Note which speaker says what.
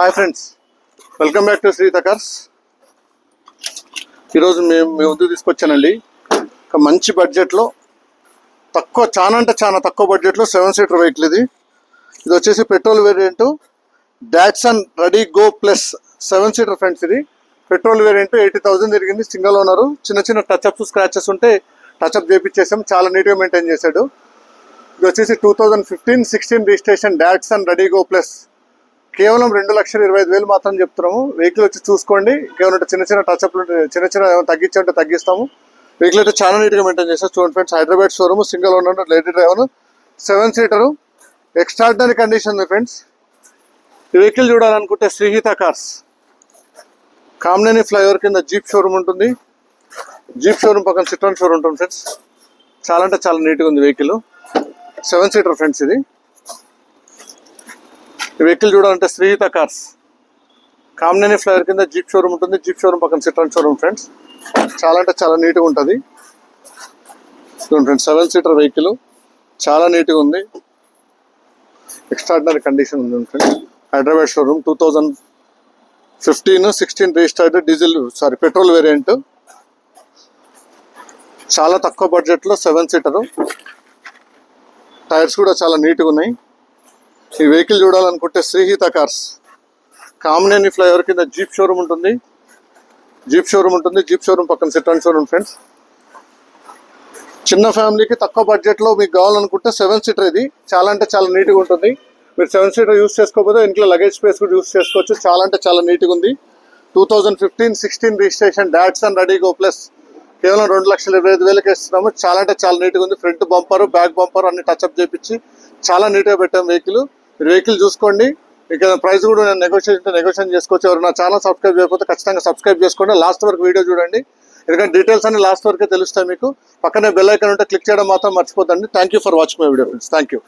Speaker 1: Hi friends, welcome back to Sreehitha cars. ఈరోజు మీ ముందుకు తీసుకొచ్చానండి ఒక మంచి బడ్జెట్లో చాలా తక్కువ బడ్జెట్లో 7 సీటర్ వెహికల్. ఇది వచ్చేసి petrol variant Datsun ready go plus 7 seater friends. ఇది పెట్రోల్ వేరియంట్ 80,000 తిరిగింది. Single owner. చిన్న టచ్అప్స్ స్క్రాచెస్ ఉంటే టచ్అప్ చేయించేసాం. చాలా నీట్గా మెయింటైన్ చేశాడు. ఇది వచ్చేసి 2015-16 registration Datsun ready go plus. కేవలం 2,25,000 మాత్రం చెప్తున్నాము. వెహికల్ వచ్చి చూసుకోండి. కేవలం చిన్న టచ్అప్లు చిన్న తగ్గించంటే తగ్గిస్తాము. వెహికల్ అయితే చాలా నీట్గా మెయింటైన్ చేస్తారు. చూడండి friends, Hyderabad showroom, single owner, lady driver, 7 సీటరు, extraordinary condition ఉంది ఫ్రెండ్స్. ఈ వెహికల్ చూడాలనుకుంటే శ్రీహిత కార్స్ కామినేని ఫ్లైఓవర్ కింద జీప్ షోరూమ్ ఉంటుంది. జీప్ షోరూమ్ పక్కన సిట్రాన్ షోరూమ్ ఉంటుంది ఫ్రెండ్స్. చాలా అంటే చాలా నీట్గా ఉంది వెహికల్. 7 seater friends. ఇది ఈ వెహికల్ చూడాలంటే శ్రీహిత కార్స్ కామినేని ఫ్లైఓవర్ కింద జీప్ షోరూమ్ ఉంటుంది. జీప్ షోరూమ్ పక్కన సిట్రాన్ షోరూమ్ ఫ్రెండ్స్. చాలా అంటే చాలా నీట్గా ఉంటుంది. చూడండి ఫ్రెండ్స్, 7 సీటర్ వెహికల్ చాలా నీట్గా ఉంది. ఎక్స్ట్రాడినరీ కండిషన్ ఉంది friends. Hyderabad showroom, 2015-16 registered petrol variant. చాలా తక్కువ బడ్జెట్లో 7 సీటరు. టైర్స్ కూడా చాలా నీట్గా ఉన్నాయి. ఈ వెహికల్ చూడాలనుకుంటే శ్రీహిత కార్స్ కామినేని ఫ్లైఓవర్ కింద జీప్ షోరూమ్ ఉంటుంది. జీప్ షోరూమ్ పక్కన సిట్రాన్ షోరూమ్ ఫ్రెండ్స్. చిన్న ఫ్యామిలీకి తక్కువ బడ్జెట్లో మీకు కావాలనుకుంటే 7 సీటర్. ఇది చాలా అంటే చాలా నీట్గా ఉంటుంది. మీరు 7 సీటర్ యూస్ చేసుకోకపోతే ఇంట్లో లగేజ్ స్పేస్ కూడా యూస్ చేసుకోవచ్చు. చాలా అంటే చాలా నీట్గా ఉంది. 2015-16 registration Datsun ready go plus. కేవలం 2,25,000 ఇస్తున్నాము. చాలా అంటే చాలా నీట్గా ఉంది. ఫ్రంట్ బంపర్, బ్యాక్ బంపర్ అన్ని టచ్అప్ చేయించి చాలా నీట్గా పెట్టాము వెహికల్. మీరు వెహికల్ చూసుకోండి. ఇక ప్రైస్ కూడా నేను నెగోషియేషన్ చేసుకోవచ్చు. ఎవరు నా ఛానల్ సబ్స్క్రైబ్ చేయకపోతే ఖచ్చితంగా సబ్స్క్రైబ్ చేసుకోండి. లాస్ట్ వరకు వీడియో చూడండి. ఎందుకంటే డీటెయిల్స్ అన్ని లాస్ట్ వరకే తెలుస్తాయి మీకు. పక్కనే బెల్ ఐకాన్ ఉంటే క్లిక్ చేయడం మాత్రం మర్చిపోతండి. Thank you for watching my video friends. Thank you.